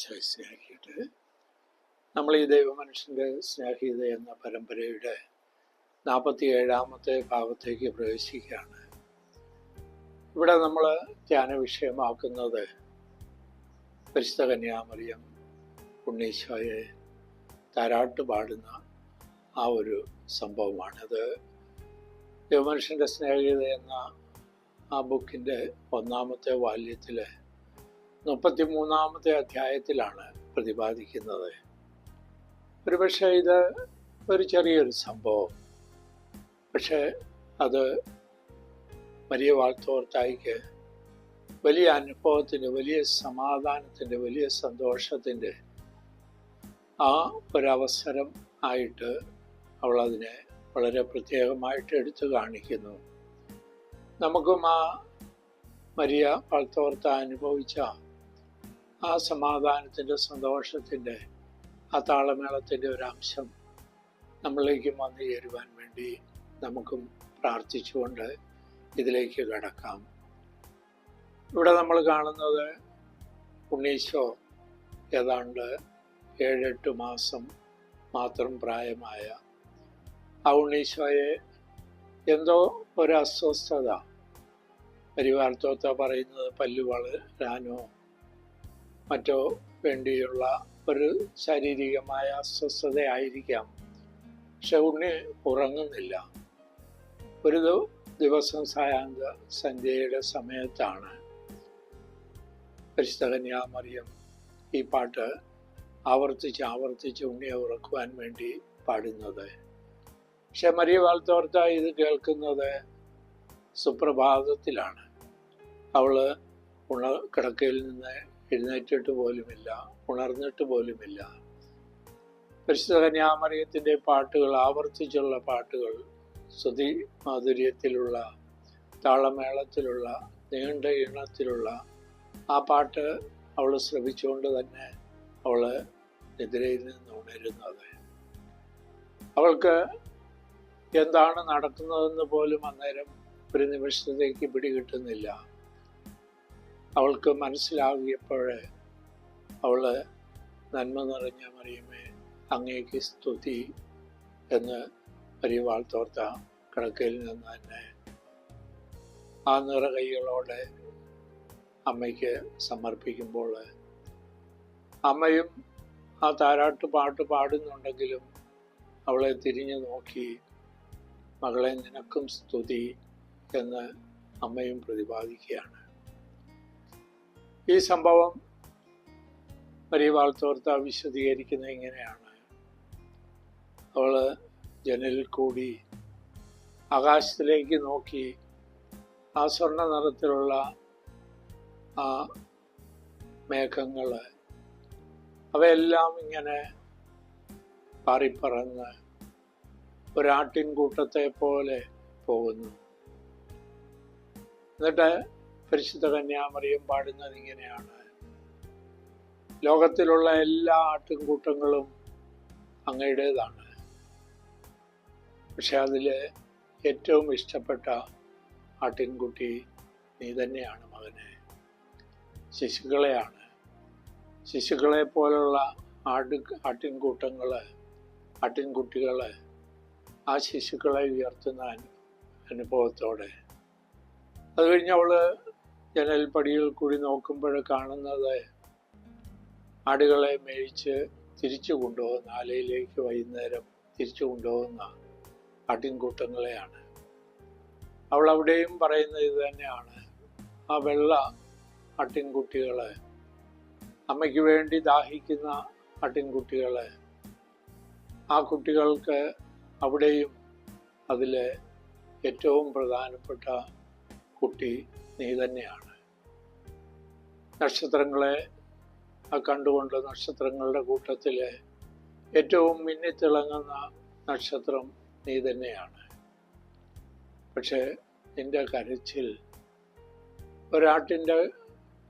സ്നേഹിക്കട്ടെ. നമ്മൾ ഈ ദൈവമനുഷ്യൻ്റെ സ്നേഹിത എന്ന പരമ്പരയുടെ 47ാമത്തെ ഭാഗത്തേക്ക് പ്രവേശിക്കുകയാണ്. ഇവിടെ നമ്മൾ ധ്യാന വിഷയമാക്കുന്നത് പരിശുദ്ധ കന്യാമറിയം ഉണ്ണീശോയെ താരാട്ട് പാടുന്ന ആ ഒരു സംഭവമാണ്. അത് ദൈവമനുഷ്യൻ്റെ സ്നേഹിത എന്ന ആ ബുക്കിൻ്റെ 1ാമത്തെ വാല്യത്തിലെ 33ാമത്തെ അധ്യായത്തിലാണ് പ്രതിപാദിക്കുന്നത്. ഒരുപക്ഷെ ഇത് ഒരു ചെറിയൊരു സംഭവം, പക്ഷേ അത് മരിയ വാൾത്തോർത്തായിക്ക് വലിയ അനുഭവത്തിൻ്റെ, വലിയ സമാധാനത്തിൻ്റെ, വലിയ സന്തോഷത്തിൻ്റെ ആ ഒരവസരം ആയിട്ട് അവളതിനെ വളരെ പ്രത്യേകമായിട്ട് എടുത്തു കാണിക്കുന്നു. നമുക്കും ആ മരിയ വാൾത്തോർത്ത അനുഭവിച്ച ആ സമാധാനത്തിൻ്റെ, സന്തോഷത്തിൻ്റെ, ആ താളമേളത്തിൻ്റെ ഒരംശം നമ്മളിലേക്കും വന്നു ചേരുവാൻ വേണ്ടി നമുക്കും പ്രാർത്ഥിച്ചുകൊണ്ട് ഇതിലേക്ക് കടക്കാം. ഇവിടെ നമ്മൾ കാണുന്നത് ഉണ്ണീശോ ഏതാണ്ട് 7-8 മാസം മാത്രം പ്രായമായ ആ ഉണ്ണീശോയെ എന്തോ ഒരു അസ്വസ്ഥത, പരിവാർത്തോത്ത പറയുന്നത് പല്ല് വളരാനോ മറ്റോ വേണ്ടിയുള്ള ഒരു ശാരീരികമായ അസ്വസ്ഥതയായിരിക്കാം. പക്ഷെ ഉണ്ണി ഉറങ്ങുന്നില്ല. ഒരു ദിവസം സായാഹ്ന സന്ധ്യയുടെ സമയത്താണ് പരിശുദ്ധ കന്യാമറിയം ഈ പാട്ട് ആവർത്തിച്ച് ഉണ്ണിയെ ഉറക്കുവാൻ വേണ്ടി പാടുന്നത്. പക്ഷെ മരിയ വാൾത്തോർത്ത ഇത് കേൾക്കുന്നത് സുപ്രഭാതത്തിലാണ്. അവള് കിടക്കയിൽ നിന്ന് എഴുന്നേറ്റിട്ട് പോലുമില്ല, ഉണർന്നിട്ട് പോലുമില്ല. പരിശുദ്ധ കന്യാമറിയത്തിൻ്റെ പാട്ടുകൾ, ആവർത്തിച്ചുള്ള പാട്ടുകൾ, ശ്രുതി മാധുര്യത്തിലുള്ള, താളമേളത്തിലുള്ള, നീണ്ട ഈണത്തിലുള്ള ആ പാട്ട് അവൾ ശ്രവിച്ചുകൊണ്ട് തന്നെ അവൾ നിദ്രയിൽ നിന്ന് ഉണരുന്നത്. അവൾക്ക് എന്താണ് നടക്കുന്നതെന്ന് പോലും അന്നേരം ഒരു നിമിഷത്തേക്ക് പിടികിട്ടുന്നില്ല. അവൾക്ക് മനസ്സിലാകിയപ്പോഴേ അവള് നന്മ നിറഞ്ഞ മറിയമേ അങ്ങേക്ക് സ്തുതി എന്ന് മരിയ വാൾത്തോർത്ത കിടക്കയിൽ നിന്ന് തന്നെ ആ നിറകൈകളോടെ അമ്മയ്ക്ക് സമർപ്പിക്കുമ്പോൾ അമ്മയും ആ താരാട്ട് പാട്ട് പാടുന്നുണ്ടെങ്കിലും അവളെ തിരിഞ്ഞു നോക്കി മകളെ നിനക്കും സ്തുതി എന്ന് അമ്മയും പ്രതിപാദിക്കുകയാണ്. ഈ സംഭവം മരിയ വാൾത്തോർത്ത വിശദീകരിക്കുന്നത് ഇങ്ങനെയാണ്. അവള് ജനലിൽ കൂടി ആകാശത്തിലേക്ക് നോക്കി ആ സ്വർണ്ണ നിറത്തിലുള്ള ആ മേഘങ്ങൾ അവയെല്ലാം ഇങ്ങനെ പാറിപ്പറന്ന് ഒരാട്ടിൻകൂട്ടത്തെ പോലെ പോകുന്നു. എന്നിട്ട് പരിശുദ്ധ കന്യാമറിയം പാടുന്നത് ഇങ്ങനെയാണ്: ലോകത്തിലുള്ള എല്ലാ ആട്ടിൻകൂട്ടങ്ങളും അങ്ങയുടേതാണ്, പക്ഷെ അതിൽ ഏറ്റവും ഇഷ്ടപ്പെട്ട ആട്ടിൻകുട്ടി നീ തന്നെയാണ് മകനെ. ശിശുക്കളെ പോലുള്ള ആട്ടിൻകുട്ടികൾ ആ ശിശുക്കളെ ഉയർത്തുന്ന അനുഭവത്തോടെ. അത് കഴിഞ്ഞ് അവള് ജനൽ പടിയിൽ കൂടി നോക്കുമ്പോൾ കാണുന്നത് ആടുകളെ മേയിച്ച് തിരിച്ചു കൊണ്ടുപോകുന്ന, ആലയിലേക്ക് വൈകുന്നേരം തിരിച്ചു കൊണ്ടുപോകുന്ന ആട്ടിൻകൂട്ടങ്ങളെയാണ്. അവൾ അവിടെയും പറയുന്നത് ഇത് തന്നെയാണ്. ആ വെള്ള ആട്ടിൻകുട്ടികളെ, അമ്മയ്ക്ക് വേണ്ടി ദാഹിക്കുന്ന ആട്ടിൻകുട്ടികളെ, ആ കുട്ടികൾക്ക് അവിടെയും അതിലെ ഏറ്റവും പ്രധാനപ്പെട്ട കുട്ടി നീ തന്നെയാണ്. നക്ഷത്രങ്ങളെ കണ്ടുകൊണ്ട് നക്ഷത്രങ്ങളുടെ കൂട്ടത്തിലെ ഏറ്റവും മിന്നിത്തിളങ്ങുന്ന നക്ഷത്രം നീ തന്നെയാണ്. പക്ഷെ നിന്റെ കരച്ചിൽ,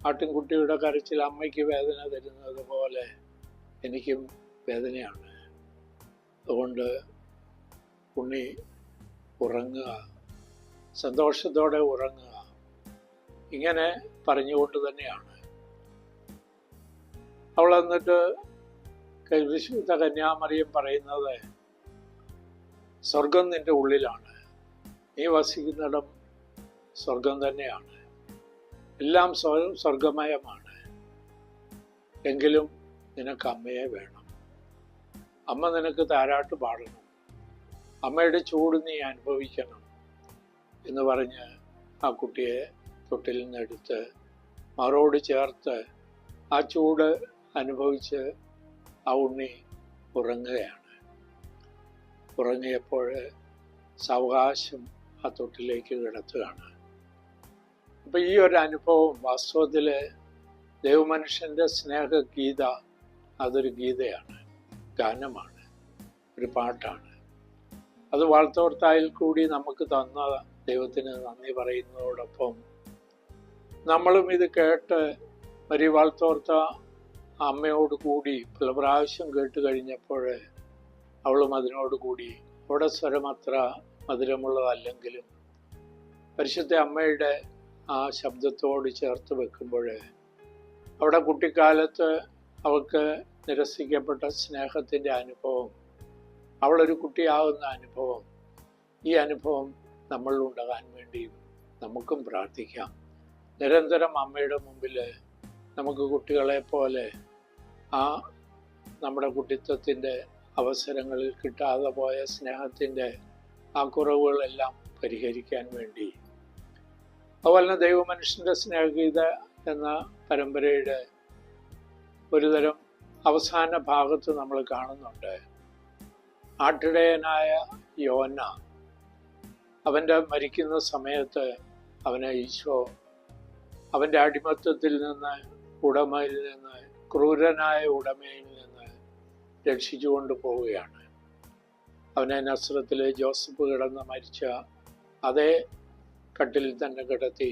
ആട്ടിൻകുട്ടിയുടെ കരച്ചിൽ അമ്മയ്ക്ക് വേദന തരുന്നത് പോലെ എനിക്കും വേദനയാണ്. അതുകൊണ്ട് ഉണ്ണി ഉറങ്ങുക, സന്തോഷത്തോടെ ഉറങ്ങുക, ഇങ്ങനെ പറഞ്ഞുകൊണ്ട് തന്നെയാണ് അവൾ എന്നിട്ട് വിശുദ്ധ കന്യാമറിയം പറയുന്നത്, സ്വർഗം നിന്റെ ഉള്ളിലാണ്, നീ വസിക്കുന്നിടം സ്വർഗം തന്നെയാണ്, എല്ലാം സ്വർഗമയമാണ്, എങ്കിലും നിനക്ക് അമ്മയെ വേണം, അമ്മ നിനക്ക് താരാട്ട് പാടണം, അമ്മയുടെ ചൂട് നീ അനുഭവിക്കണം എന്ന് പറഞ്ഞ് ആ കുട്ടിയെ തൊട്ടിൽ നിന്നെടുത്ത് മറോട് ചേർത്ത് ആ ചൂട് അനുഭവിച്ച് ആ ഉണ്ണി ഉറങ്ങുകയാണ്. ഉറങ്ങിയപ്പോൾ സാവകാശം ആ തൊട്ടിലേക്ക് കിടത്തുകയാണ്. അപ്പം ഈ ഒരു അനുഭവം വാസ്തവത്തിൽ ദൈവമനുഷ്യൻ്റെ സ്നേഹഗീത, അതൊരു ഗീതയാണ്, ഗാനമാണ്, ഒരു പാട്ടാണ്. അത് വാഴ്ത്തോർത്തായിൽ കൂടി നമുക്ക് തന്ന ദൈവത്തിന് നന്ദി പറയുന്നതോടൊപ്പം നമ്മളും ഇത് കേട്ട് മരി വാഴ്ത്തോർത്ത അമ്മയോട് കൂടി പല പ്രാവശ്യം കേട്ട് കഴിഞ്ഞപ്പോൾ അവളും അതിനോടുകൂടി, അവിടെ സ്വരം അത്ര മധുരമുള്ളതല്ലെങ്കിലും പരിശുദ്ധ അമ്മയുടെ ആ ശബ്ദത്തോട് ചേർത്ത് വെക്കുമ്പോൾ അവിടെ കുട്ടിക്കാലത്ത് അവൾക്ക് നിരസിക്കപ്പെട്ട സ്നേഹത്തിൻ്റെ അനുഭവം, അവളൊരു കുട്ടിയാവുന്ന അനുഭവം, ഈ അനുഭവം നമ്മളിലുണ്ടാകാൻ വേണ്ടിയും നമുക്കും പ്രാർത്ഥിക്കാം. നിരന്തരം അമ്മയുടെ മുമ്പിൽ നമുക്ക് കുട്ടികളെ പോലെ ആ നമ്മുടെ കുട്ടിത്വത്തിൻ്റെ അവസരങ്ങളിൽ കിട്ടാതെ പോയ സ്നേഹത്തിൻ്റെ ആ കുറവുകളെല്ലാം പരിഹരിക്കാൻ വേണ്ടി, അതുപോലെ ദൈവമനുഷ്യൻ്റെ സ്നേഹഗീത എന്ന പരമ്പരയുടെ ഒരുതരം അവസാന ഭാഗത്ത് നമ്മൾ കാണുന്നുണ്ട്, ആട്ടിടയനായ യോന അവൻ്റെ മരിക്കുന്ന സമയത്ത് അവനെ ഈശോ അവൻ്റെ അടിമത്തത്തിൽ നിന്ന്, ഉടമയിൽ നിന്ന്, ക്രൂരനായ ഉടമയിൽ നിന്ന് രക്ഷിച്ചുകൊണ്ട് പോവുകയാണ്. അവനെ നസ്രത്തിലെ ജോസഫ് കിടന്ന് മരിച്ച അതേ കട്ടിൽ തന്നെ കിടത്തി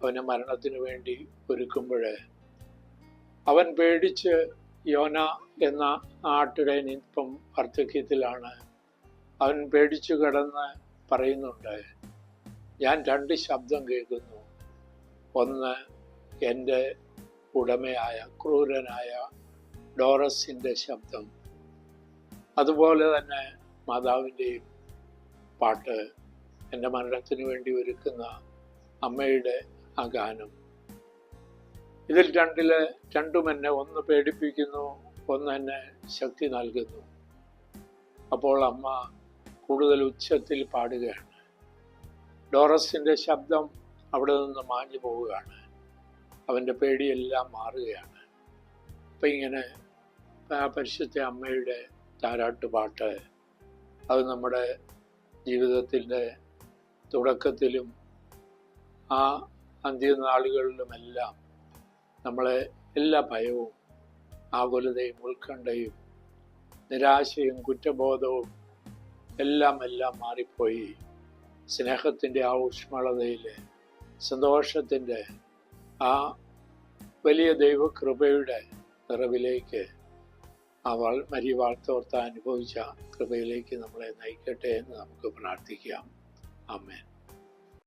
അവനെ മരണത്തിന് വേണ്ടി ഒരുക്കുമ്പോൾ അവൻ പേടിച്ച്, യോന എന്ന ആട്ടിടയൻ ഇപ്പം വാർദ്ധക്യത്തിലാണ്, അവൻ പേടിച്ചു കിടന്ന് പറയുന്നുണ്ട്, ഞാൻ 2 ശബ്ദം കേൾക്കുന്നു, ഒന്ന് എൻ്റെ ഉടമയായ ക്രൂരനായ ഡോറസിൻ്റെ ശബ്ദം, അതുപോലെ തന്നെ മാതാവിൻ്റെയും പാട്ട്, എൻ്റെ മരണത്തിന് വേണ്ടി ഒരുക്കുന്ന അമ്മയുടെ ആ ഗാനം. ഇതിൽ രണ്ടും എന്നെ ഒന്ന് പേടിപ്പിക്കുന്നു, ഒന്ന് എന്നെ ശക്തി നൽകുന്നു. അപ്പോൾ അമ്മ കൂടുതൽ ഉച്ചത്തിൽ പാടുകയാണ്. ഡോറസിൻ്റെ ശബ്ദം അവിടെ നിന്ന് മാഞ്ഞു പോവുകയാണ്, അവൻ്റെ പേടിയെല്ലാം മാറുകയാണ്. അപ്പം ഇങ്ങനെ ആ പരിശുദ്ധ അമ്മയുടെ താരാട്ട് പാട്ട്, അത് നമ്മുടെ ജീവിതത്തിൻ്റെ തുടക്കത്തിലും ആ അന്ത്യനാളുകളിലുമെല്ലാം നമ്മളെ എല്ലാ ഭയവും, ആകുലതയും, ഉത്കണ്ഠയും, നിരാശയും, കുറ്റബോധവും എല്ലാം മാറിപ്പോയി സ്നേഹത്തിൻ്റെ ആ ഊഷ്മളതയിൽ, സന്തോഷത്തിൻ്റെ ആ വലിയ ദൈവകൃപയുടെ നിറവിലേക്ക്, ആ മരി വാഴ്ത്തോർത്ത അനുഭവിച്ച കൃപയിലേക്ക് നമ്മളെ നയിക്കട്ടെ എന്ന് നമുക്ക് പ്രാർത്ഥിക്കാം. ആമേൻ.